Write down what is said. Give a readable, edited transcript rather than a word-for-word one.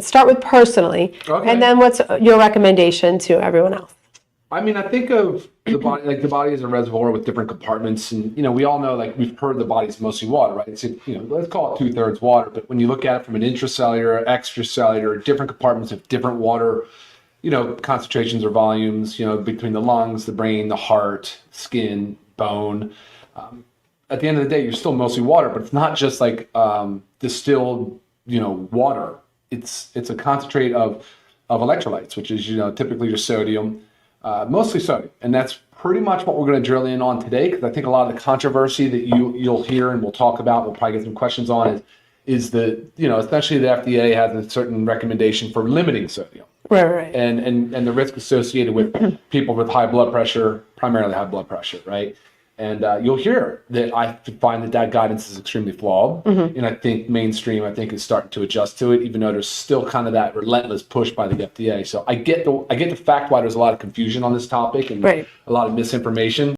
Start with personally, Okay. and then what's your recommendation to everyone else? I mean, I think of the body, like the body is a reservoir with different compartments. And, we all know, like we've heard the body's mostly water, right? It's, let's call it 2/3 water. But when you look at it from an intracellular, extracellular, different compartments of different water, concentrations or volumes, between the lungs, the brain, the heart, skin, bone. At the end of the day, you're still mostly water, but it's not just like distilled, water. It's a concentrate of electrolytes, which is, typically just sodium, mostly sodium. And that's pretty much what we're going to drill in on today, because I think a lot of the controversy that you'll hear and we'll talk about, we'll probably get some questions on is that, especially the FDA has a certain recommendation for limiting sodium. Right. And the risk associated with people with high blood pressure, primarily high blood pressure, right? And you'll hear that I find that guidance is extremely flawed. And I think mainstream, is starting to adjust to it, even though there's still kind of that relentless push by the FDA. So I get the fact why there's a lot of confusion on this topic and Right. a lot of misinformation.